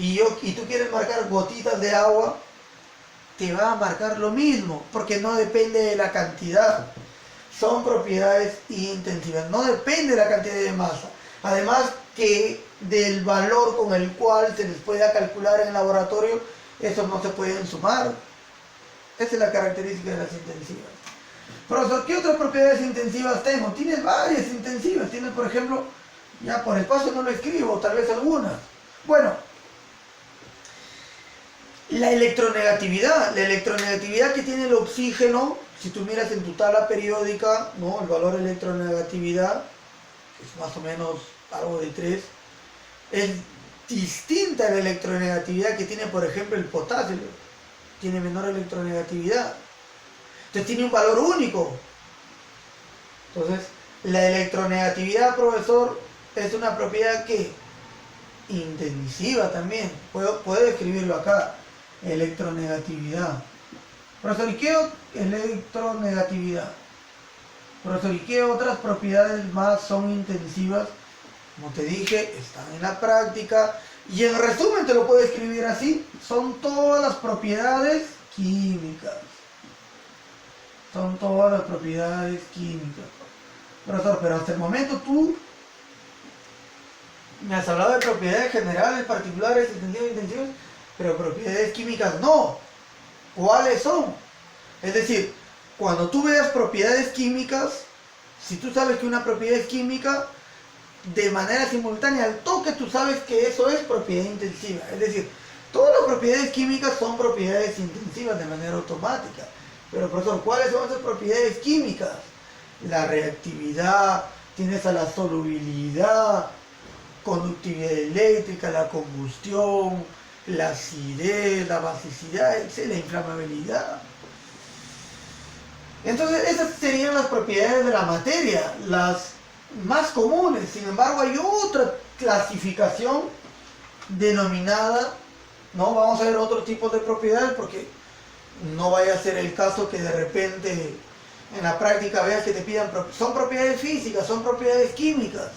y tú quieres marcar gotitas de agua, te va a marcar lo mismo, porque no depende de la cantidad. Son propiedades intensivas, no depende de la cantidad de masa. Además que del valor con el cual se les pueda calcular en el laboratorio, esos no se pueden sumar. Esa es la característica de las intensivas. Profesor, ¿qué otras propiedades intensivas tengo? Tienes varias intensivas. Tienes, por ejemplo, ya por espacio no lo escribo, tal vez algunas. Bueno, la electronegatividad que tiene el oxígeno, si tú miras en tu tabla periódica, ¿no? El valor de electronegatividad, que es más o menos algo de 3, es distinta a la electronegatividad que tiene, por ejemplo, el potasio. Tiene menor electronegatividad. Entonces tiene un valor único. Entonces, la electronegatividad, profesor, es una propiedad que intensiva también. Puedo escribirlo acá. Electronegatividad. Profesor, ¿y qué electronegatividad? Profesor, ¿y qué otras propiedades más son intensivas? Como te dije, están en la práctica. Y en resumen te lo puedo escribir así. Son todas las propiedades químicas. Son todas las propiedades químicas. Profesor, pero hasta el momento tú me has hablado de propiedades generales, particulares, intensivas, pero propiedades químicas no. ¿Cuáles son? Es decir, cuando tú veas propiedades químicas, si tú sabes que una propiedad es química, de manera simultánea al toque tú sabes que eso es propiedad intensiva. Es decir, todas las propiedades químicas son propiedades intensivas de manera automática. Pero profesor, ¿cuáles son esas propiedades químicas? La reactividad, tienes a la solubilidad, conductividad eléctrica, la combustión, la acidez, la basicidad, la inflamabilidad. Entonces esas serían las propiedades de la materia, las más comunes. Sin embargo, hay otra clasificación denominada, no vamos a ver otro tipo de propiedades porque no vaya a ser el caso que de repente en la práctica veas que te pidan, son propiedades físicas, son propiedades químicas.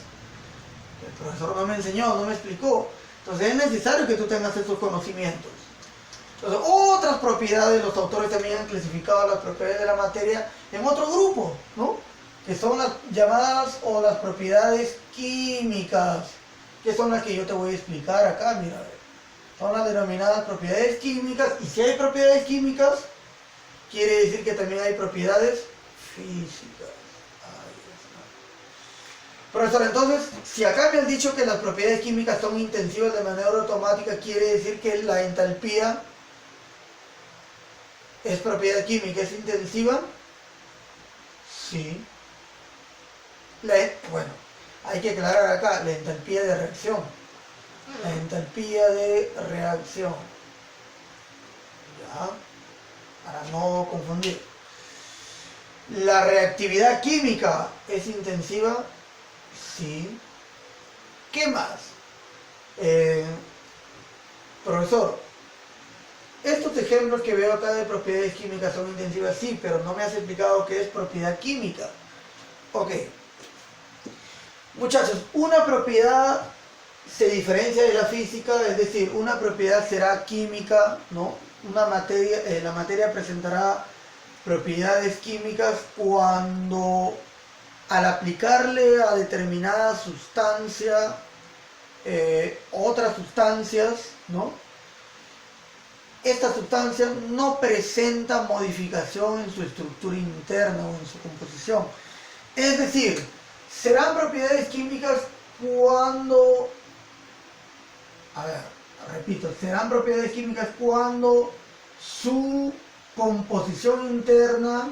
El profesor no me enseñó, no me explicó. Entonces es necesario que tú tengas esos conocimientos. Entonces, otras propiedades, los autores también han clasificado las propiedades de la materia en otro grupo, ¿no? Que son las llamadas o las propiedades químicas, que son las que yo te voy a explicar acá, mira, a ver. Son las denominadas propiedades químicas, y si hay propiedades químicas, quiere decir que también hay propiedades físicas. Profesor, entonces, si acá me has dicho que las propiedades químicas son intensivas de manera automática, quiere decir que la entalpía es propiedad química, ¿es intensiva? Sí. Bueno, hay que aclarar acá, la entalpía de reacción. La entalpía de reacción. Ya, para no confundir. La reactividad química es intensiva. Sí. ¿Qué más? Profesor, estos ejemplos que veo acá de propiedades químicas son intensivas, sí, pero no me has explicado qué es propiedad química. Ok. Muchachos, una propiedad se diferencia de la física, es decir, una propiedad será química, ¿no? La materia presentará propiedades químicas cuando al aplicarle a determinada sustancia otras sustancias, ¿no? Esta sustancia no presenta modificación en su estructura interna o en su composición. Es decir, serán propiedades químicas cuando, repito, serán propiedades químicas cuando su composición interna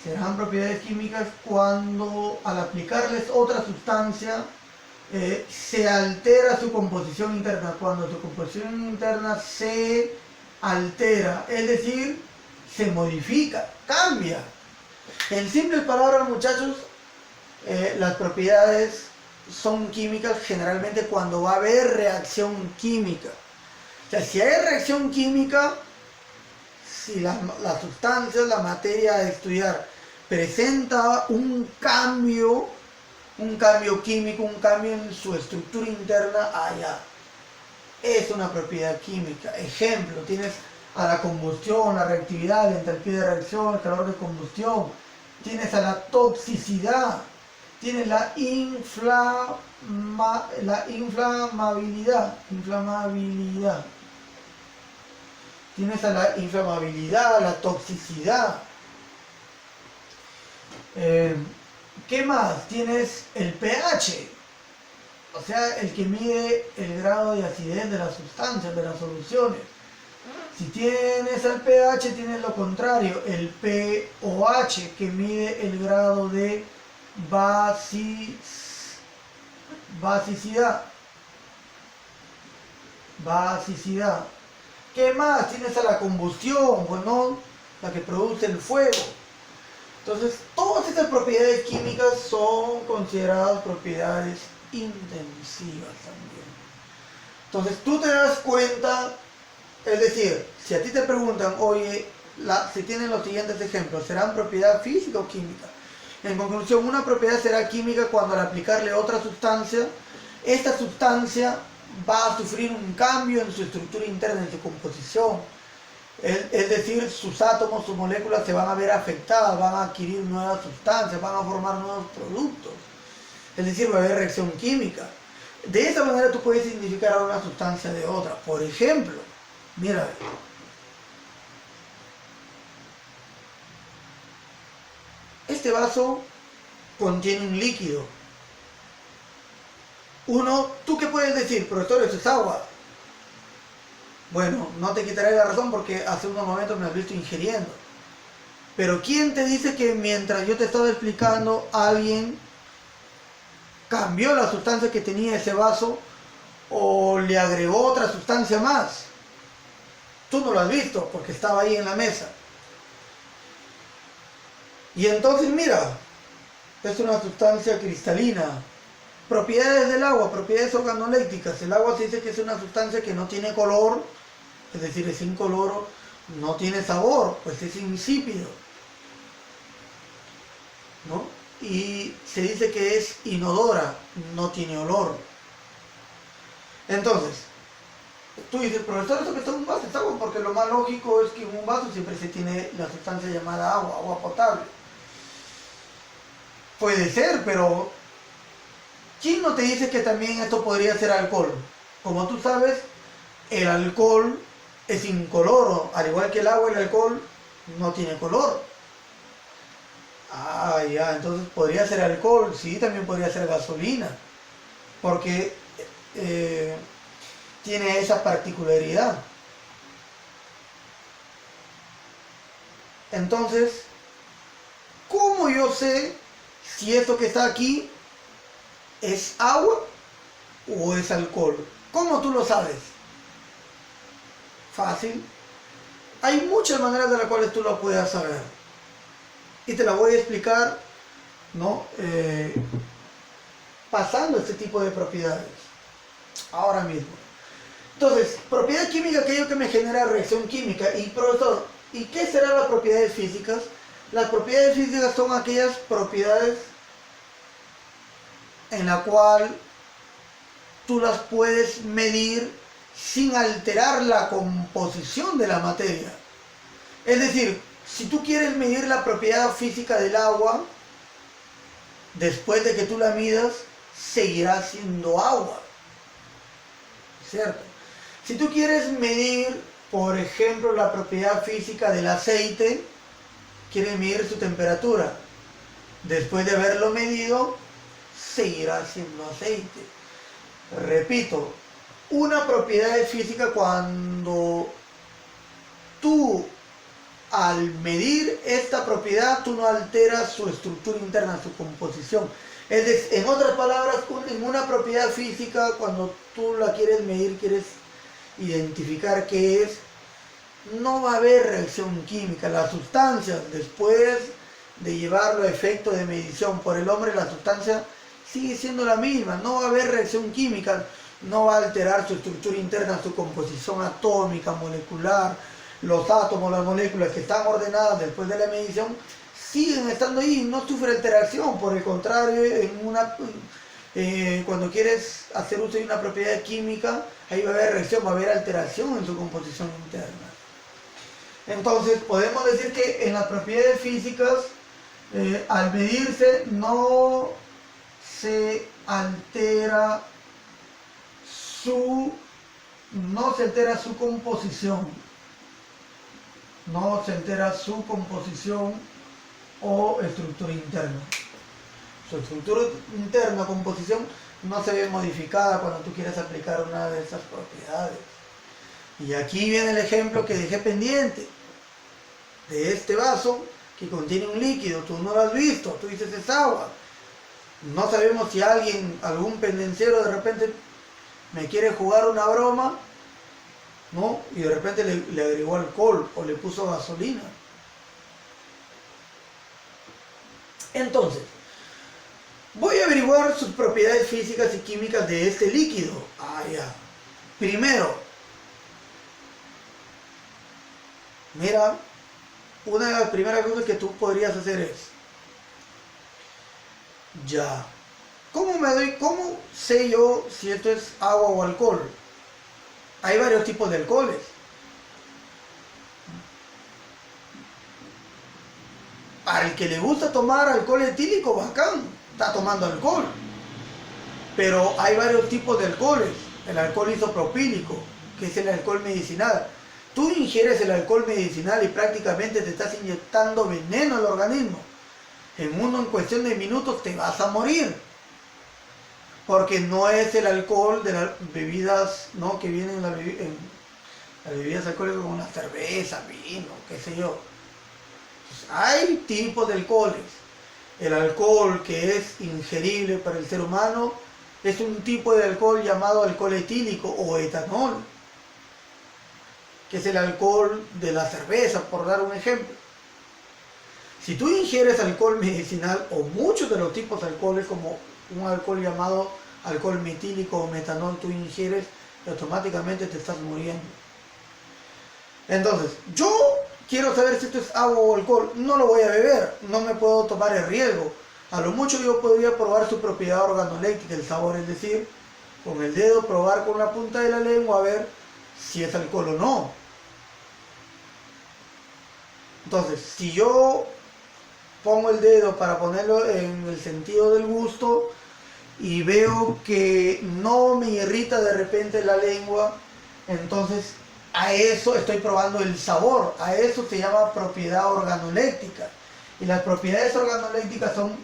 serán propiedades químicas cuando al aplicarles otra sustancia se altera su composición interna, cuando su composición interna se altera, es decir, se modifica, cambia. En simples palabras, muchachos, las propiedades son químicas generalmente cuando va a haber reacción química. O sea, si hay reacción química, si las sustancias, la materia a estudiar presenta un cambio, un cambio químico, un cambio en su estructura interna, ya. Es una propiedad química. Ejemplo, tienes a la combustión, la reactividad, la entalpía de reacción, el calor de combustión. Tienes a la toxicidad. Tienes la inflamabilidad. Tienes a la inflamabilidad, la toxicidad. ¿Qué más? Tienes el pH. O sea, el que mide el grado de acidez de las sustancias, de las soluciones. Si tienes el pH, tienes lo contrario, el pOH, que mide el grado de basicidad. ¿Qué más? Tienes a la combustión, bueno, la que produce el fuego. Entonces, todas estas propiedades químicas son consideradas propiedades intensivas también. Entonces, tú te das cuenta, es decir, si a ti te preguntan, oye, si tienen los siguientes ejemplos, ¿serán propiedad física o química? En conclusión, una propiedad será química cuando al aplicarle otra sustancia, esta sustancia va a sufrir un cambio en su estructura interna, en su composición. Es decir, sus átomos, sus moléculas se van a ver afectadas, van a adquirir nuevas sustancias, van a formar nuevos productos. Es decir, va a haber reacción química. De esa manera tú puedes identificar a una sustancia de otra. Por ejemplo, mira, este vaso contiene un líquido. ¿Tú qué puedes decir? Profesor, eso es agua. Bueno, no te quitaré la razón porque hace unos momentos me has visto ingiriendo. Pero ¿quién te dice que mientras yo te estaba explicando, alguien cambió la sustancia que tenía ese vaso o le agregó otra sustancia más? Tú no lo has visto porque estaba ahí en la mesa. Y entonces mira, es una sustancia cristalina. Propiedades del agua, propiedades organolépticas. El agua se dice que es una sustancia que no tiene color, es decir, es incoloro, no tiene sabor, pues es insípido, ¿no? Y se dice que es inodora, no tiene olor. Entonces, tú dices, profesor, eso que está en un vaso es agua, porque lo más lógico es que en un vaso siempre se tiene la sustancia llamada agua, agua potable. Puede ser, pero ¿quién no te dice que también esto podría ser alcohol? Como tú sabes, el alcohol es incoloro, al igual que el agua, el alcohol no tiene color. Ya, entonces podría ser alcohol, sí, también podría ser gasolina, porque tiene esa particularidad. Entonces, ¿cómo yo sé si esto que está aquí es agua o es alcohol? ¿Cómo tú lo sabes? Fácil. Hay muchas maneras de las cuales tú lo puedas saber. Y te la voy a explicar, ¿no? Pasando este tipo de propiedades. Ahora mismo. Entonces, propiedad química, aquello que me genera reacción química. Y profesor, ¿y qué serán las propiedades físicas? Las propiedades físicas son aquellas propiedades en la cual tú las puedes medir sin alterar la composición de la materia. Es decir, si tú quieres medir la propiedad física del agua, después de que tú la midas, seguirá siendo agua, ¿cierto? Si tú quieres medir, por ejemplo, la propiedad física del aceite, quieres medir su temperatura, después de haberlo medido, seguirá siendo aceite. Repito, una propiedad es física cuando tú, al medir esta propiedad, tú no alteras su estructura interna, su composición. Es decir, en otras palabras, en una propiedad física, cuando tú la quieres medir, quieres identificar qué es, no va a haber reacción química. Las sustancias, después de llevarlo a efecto de medición por el hombre, la sustancia sigue siendo la misma, no va a haber reacción química, no va a alterar su estructura interna, su composición atómica, molecular. Los átomos, las moléculas que están ordenadas después de la medición, siguen estando ahí, no sufre alteración. Por el contrario, cuando quieres hacer uso de una propiedad química, ahí va a haber reacción, va a haber alteración en su composición interna. Entonces podemos decir que en las propiedades físicas, al medirse no se altera su composición, no se altera su composición o estructura interna. Su estructura interna, composición, no se ve modificada cuando tú quieres aplicar una de esas propiedades. Y aquí viene el ejemplo que dejé pendiente de este vaso que contiene un líquido. Tú no lo has visto, tú dices es agua. No sabemos si algún pendenciero de repente me quiere jugar una broma, ¿no? Y de repente le agregó alcohol o le puso gasolina. Entonces, voy a averiguar sus propiedades físicas y químicas de este líquido. Ya. Primero, mira, una de las primeras cosas que tú podrías hacer es, ¿cómo sé yo si esto es agua o alcohol? Hay varios tipos de alcoholes. Para el que le gusta tomar alcohol etílico, bacán, está tomando alcohol. Pero hay varios tipos de alcoholes. El alcohol isopropílico, que es el alcohol medicinal. Tú ingieres el alcohol medicinal y prácticamente te estás inyectando veneno al organismo. En cuestión de minutos te vas a morir. Porque no es el alcohol de las bebidas, ¿no?, que vienen en las bebidas alcohólicas como la cerveza, vino, qué sé yo. Pues hay tipos de alcoholes. El alcohol que es ingerible para el ser humano es un tipo de alcohol llamado alcohol etílico o etanol, que es el alcohol de la cerveza, por dar un ejemplo. Si tú ingieres alcohol medicinal o muchos de los tipos de alcoholes, como un alcohol llamado alcohol metílico o metanol, tú ingieres y automáticamente te estás muriendo. Entonces, yo quiero saber si esto es agua o alcohol, no lo voy a beber, no me puedo tomar el riesgo. A lo mucho yo podría probar su propiedad organoléctrica, el sabor, es decir, con el dedo probar con la punta de la lengua a ver si es alcohol o no. Entonces, si yo pongo el dedo para ponerlo en el sentido del gusto y veo que no me irrita de repente la lengua, entonces a eso estoy probando el sabor. A eso se llama propiedad organoléctrica. Y las propiedades organoléctricas son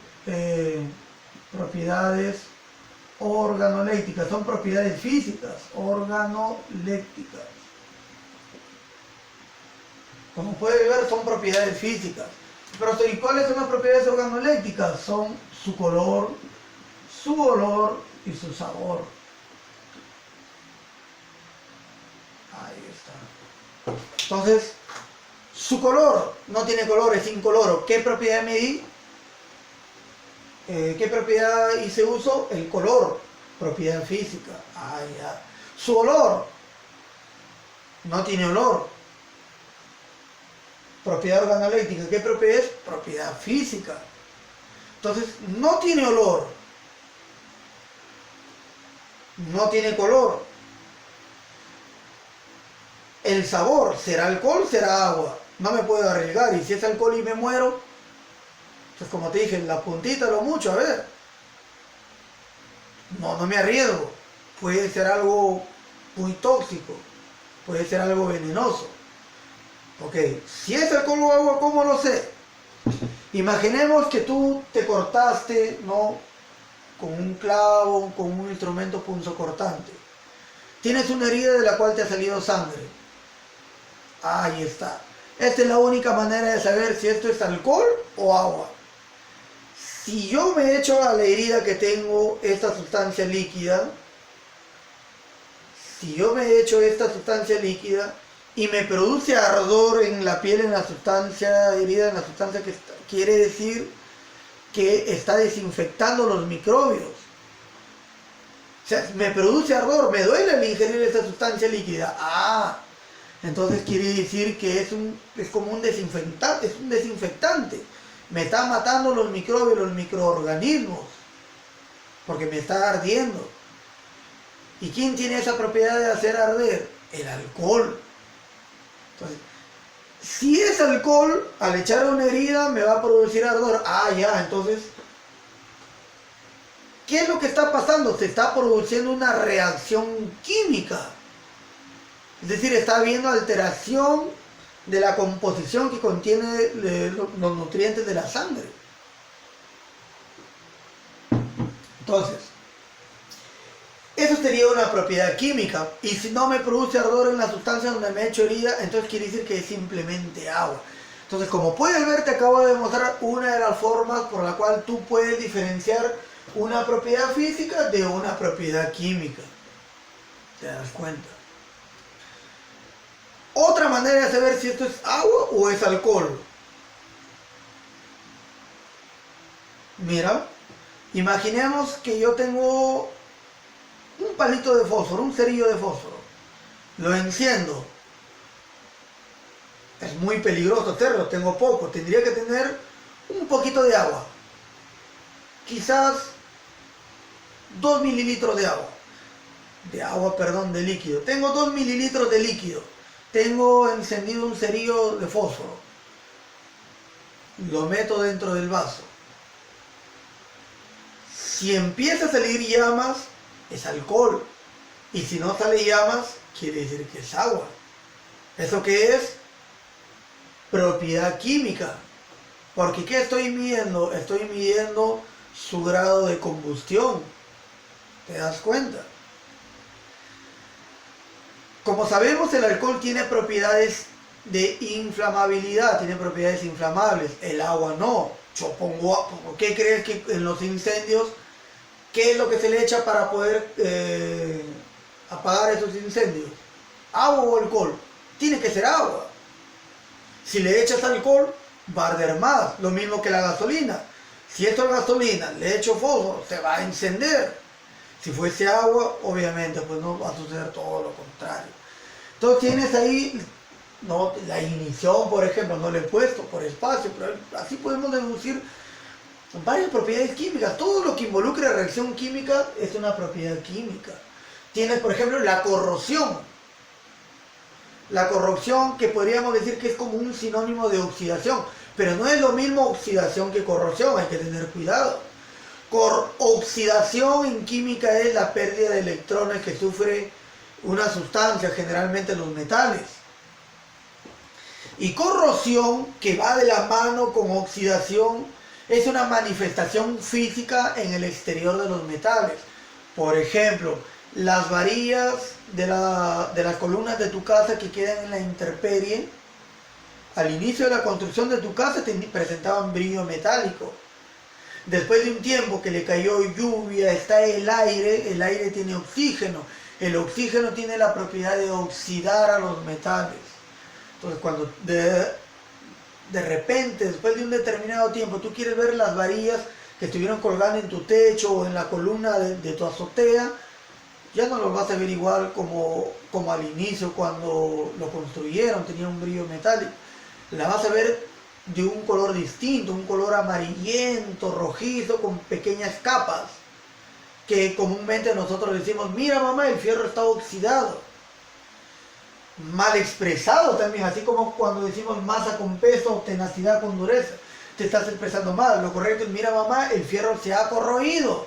son propiedades físicas, organoléctricas. Como puedes ver, son propiedades físicas. Pero ¿y cuáles son las propiedades organoléctricas? Son su color, su olor y su sabor. Ahí está. Entonces, su color no tiene color, es incoloro. ¿Qué propiedad medí? ¿Qué propiedad hice uso? El color, propiedad física. Ya. Su olor no tiene olor. Propiedad organoléctrica, ¿qué propiedad es? Propiedad física. Entonces, no tiene olor, no tiene color. El sabor, ¿será alcohol? ¿Será agua? No me puedo arriesgar, y si es alcohol y me muero, pues como te dije, la puntita lo mucho, a ver. No me arriesgo. Puede ser algo muy tóxico, puede ser algo venenoso. Ok, si es alcohol o agua, ¿cómo lo sé? Imaginemos que tú te cortaste, ¿no?, con un clavo, con un instrumento punzocortante. Tienes una herida de la cual te ha salido sangre. Ahí está. Esta es la única manera de saber si esto es alcohol o agua. Si yo me echo a la herida que tengo esta sustancia líquida, y me produce ardor en la piel, en la sustancia herida, en la sustancia que está, quiere decir que está desinfectando los microbios. O sea, me produce ardor, me duele al ingerir esta sustancia líquida. Entonces quiere decir que es como un desinfectante, es un desinfectante. me está matando los microbios, los microorganismos, porque me está ardiendo. ¿Y quién tiene esa propiedad de hacer arder? El alcohol. Entonces, si es alcohol, al echar una herida me va a producir ardor. Ah, ya, entonces, ¿qué es lo que está pasando? Se está produciendo una reacción química. Es decir, está habiendo alteración de la composición que contiene los nutrientes de la sangre. Entonces, eso sería una propiedad química. Y si no me produce ardor en la sustancia donde me he hecho herida, entonces quiere decir que es simplemente agua. Entonces, como puedes ver, te acabo de demostrar una de las formas por la cual tú puedes diferenciar una propiedad física de una propiedad química. ¿Te das cuenta? Otra manera de saber si esto es agua o es alcohol. Mira, imaginemos que yo tengo un palito de fósforo, un cerillo de fósforo. Lo enciendo. Es muy peligroso hacerlo, tengo poco. Tendría que tener un poquito de agua. Quizás 2 mililitros de agua. De líquido. Tengo 2 mililitros de líquido. Tengo encendido un cerillo de fósforo. Lo meto dentro del vaso. Si empieza a salir llamas, es alcohol. Y si no sale llamas, quiere decir que es agua. ¿Eso qué es? Propiedad química. Porque ¿qué estoy midiendo? Estoy midiendo su grado de combustión. ¿Te das cuenta? Como sabemos, el alcohol tiene propiedades de inflamabilidad, tiene propiedades inflamables. El agua no. Yo pongo agua. ¿Por qué crees que en los incendios, qué es lo que se le echa para poder apagar esos incendios? ¿Agua o alcohol? Tiene que ser agua. Si le echas alcohol, va a arder más. Lo mismo que la gasolina. Si esto es gasolina, le echo fósforo, se va a encender. Si fuese agua, obviamente, pues no va a suceder todo lo contrario. Entonces tienes ahí, ¿no?, la ignición, por ejemplo, no le he puesto por espacio, pero así podemos deducir varias propiedades químicas. Todo lo que involucre reacción química es una propiedad química. Tienes, por ejemplo, la corrosión. La corrosión, que podríamos decir que es como un sinónimo de oxidación, pero no es lo mismo oxidación que corrosión, hay que tener cuidado. Oxidación en química es la pérdida de electrones que sufre una sustancia, generalmente los metales. Y corrosión, que va de la mano con oxidación, es una manifestación física en el exterior de los metales. Por ejemplo, las varillas de las columnas de tu casa que quedan en la intemperie, al inicio de la construcción de tu casa presentaban brillo metálico. Después de un tiempo que le cayó lluvia, está el aire tiene oxígeno. El oxígeno tiene la propiedad de oxidar a los metales. Entonces, cuando de repente, después de un determinado tiempo, tú quieres ver las varillas que estuvieron colgando en tu techo o en la columna de tu azotea, ya no los vas a ver igual como al inicio cuando lo construyeron, tenía un brillo metálico. La vas a ver de un color distinto, un color amarillento, rojizo, con pequeñas capas, que comúnmente nosotros decimos, mira mamá, el fierro está oxidado. Mal expresado también, así como cuando decimos masa con peso, tenacidad con dureza, te estás expresando mal. Lo correcto es, mira mamá, el fierro se ha corroído.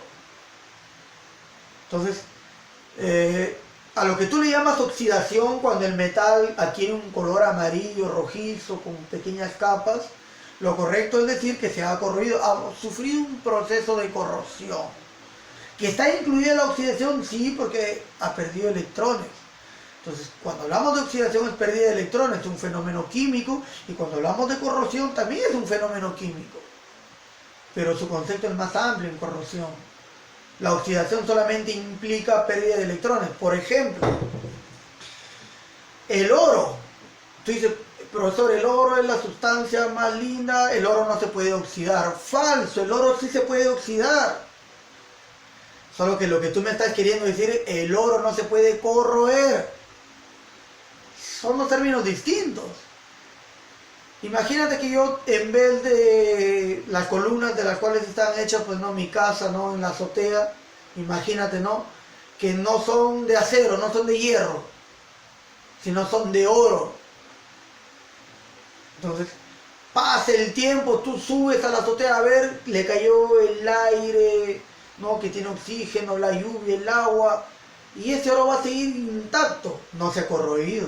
Entonces, a lo que tú le llamas oxidación, cuando el metal adquiere un color amarillo, rojizo, con pequeñas capas, lo correcto es decir que se ha corroído, ha sufrido un proceso de corrosión. ¿Que está incluida la oxidación? Sí, porque ha perdido electrones. Entonces, cuando hablamos de oxidación es pérdida de electrones, es un fenómeno químico, y cuando hablamos de corrosión también es un fenómeno químico. Pero su concepto es más amplio en corrosión. La oxidación solamente implica pérdida de electrones. Por ejemplo, el oro. Tú dices, profesor, el oro es la sustancia más linda, el oro no se puede oxidar. Falso, el oro sí se puede oxidar. Solo que lo que tú me estás queriendo decir, el oro no se puede corroer. Son dos términos distintos. Imagínate que yo, en vez de las columnas de las cuales están hechas, pues no, mi casa, ¿no? En la azotea, imagínate, ¿no? Que no son de acero, no son de hierro, sino son de oro. Entonces, pasa el tiempo, tú subes a la azotea a ver, le cayó el aire, ¿no? Que tiene oxígeno, la lluvia, el agua, y ese oro va a seguir intacto, no se ha corroído.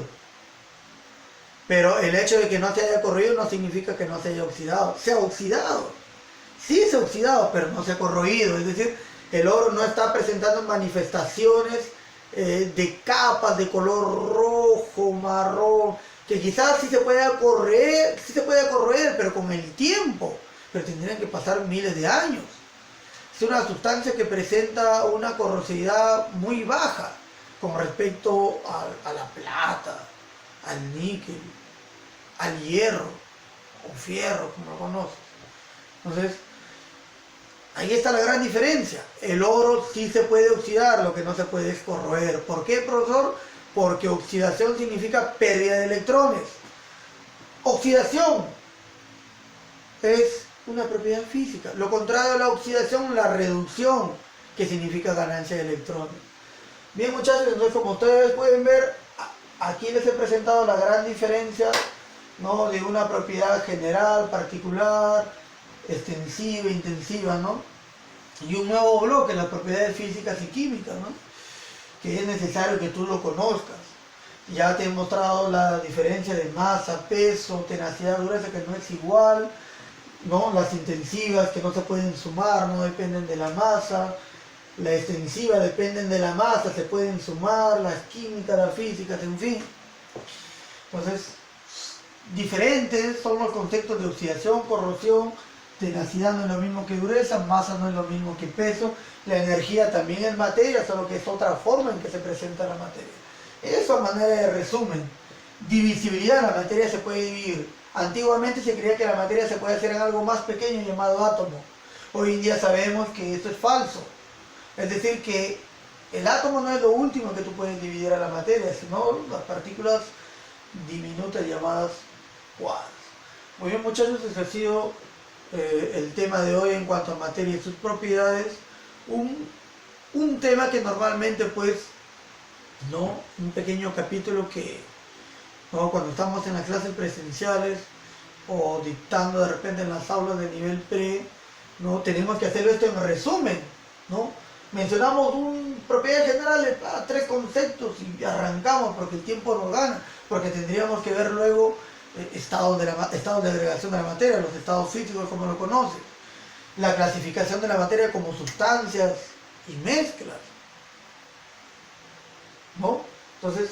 Pero el hecho de que no se haya corroído no significa que no se haya oxidado. Se ha oxidado. Sí se ha oxidado, pero no se ha corroído. Es decir, el oro no está presentando manifestaciones de capas de color rojo, marrón, que quizás sí se pueda corroer, pero con el tiempo. Pero tendrían que pasar miles de años. Es una sustancia que presenta una corrosividad muy baja con respecto a la plata, al níquel, al hierro o fierro, como lo conoces. Entonces, ahí está la gran diferencia. El oro sí se puede oxidar, lo que no se puede es corroer. ¿Por qué, profesor? Porque oxidación significa pérdida de electrones. Oxidación es una propiedad física. Lo contrario a la oxidación, la reducción, que significa ganancia de electrones. Bien, muchachos, entonces como ustedes pueden ver, aquí les he presentado la gran diferencia, ¿no? De una propiedad general, particular, extensiva, intensiva, ¿no? Y un nuevo bloque, las propiedades físicas y químicas, ¿no? Que es necesario que tú lo conozcas. Ya te he mostrado la diferencia de masa, peso, tenacidad, dureza, que no es igual, ¿no? Las intensivas que no se pueden sumar, no dependen de la masa. La extensiva dependen de la masa, se pueden sumar, las químicas, las físicas, en fin. Entonces, diferentes son los conceptos de oxidación, corrosión. Tenacidad no es lo mismo que dureza, masa no es lo mismo que peso, la energía también es materia, solo que es otra forma en que se presenta la materia. Eso a manera de resumen. Divisibilidad, la materia se puede dividir. Antiguamente se creía que la materia se puede hacer en algo más pequeño llamado átomo. Hoy en día sabemos que esto es falso. Es decir, que el átomo no es lo último que tú puedes dividir a la materia, sino las partículas diminutas llamadas quarks. Muy bien, muchachos, este ha sido el tema de hoy en cuanto a materia y sus propiedades. Un tema que normalmente, pues, no, un pequeño capítulo que, ¿no? Cuando estamos en las clases presenciales o dictando de repente en las aulas de nivel pre, ¿no? Tenemos que hacer esto en resumen, ¿no? Mencionamos propiedades generales, 3 conceptos y arrancamos porque el tiempo nos gana, porque tendríamos que ver luego estados de agregación de la materia, los estados físicos como lo conocen, la clasificación de la materia como sustancias y mezclas, ¿no? Entonces,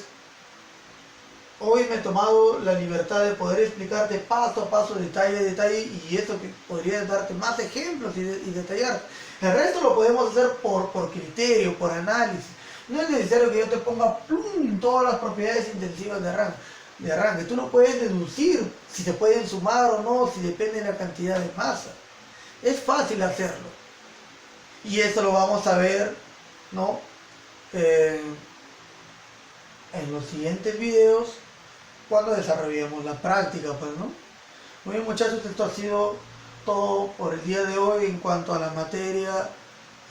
hoy me he tomado la libertad de poder explicarte paso a paso, detalle a detalle, y esto que podría darte más ejemplos y detallar. El resto lo podemos hacer por criterio, por análisis. No es necesario que yo te ponga todas las propiedades intensivas de arranque. Tú no puedes deducir si se pueden sumar o no, si depende de la cantidad de masa. Es fácil hacerlo. Y eso lo vamos a ver, ¿no? En los siguientes videos, cuando desarrollemos la práctica, pues, ¿no? Muy bien, muchachos, esto ha sido todo por el día de hoy en cuanto a la materia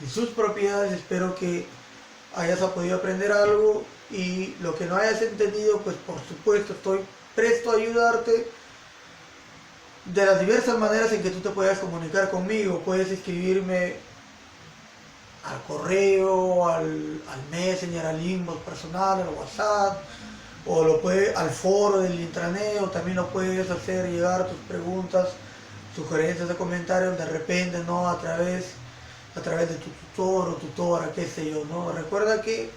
y sus propiedades. Espero que hayas podido aprender algo, y lo que no hayas entendido, pues por supuesto estoy presto a ayudarte de las diversas maneras en que tú te puedas comunicar conmigo. Puedes escribirme al correo, al Messenger, al inbox personal, al WhatsApp, o al foro del intranet, o también lo puedes hacer llegar tus preguntas, sugerencias de comentarios de repente, ¿no? A través de tu tutor o tutora, qué sé yo, ¿no? Recuerda que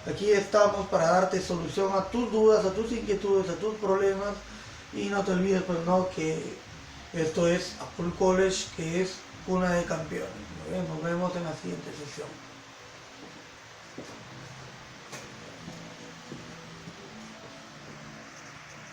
aquí estamos para darte solución a tus dudas, a tus inquietudes, a tus problemas, y no te olvides, pues, ¿no? Que esto es Apple College, que es cuna de campeones. Nos vemos en la siguiente sesión.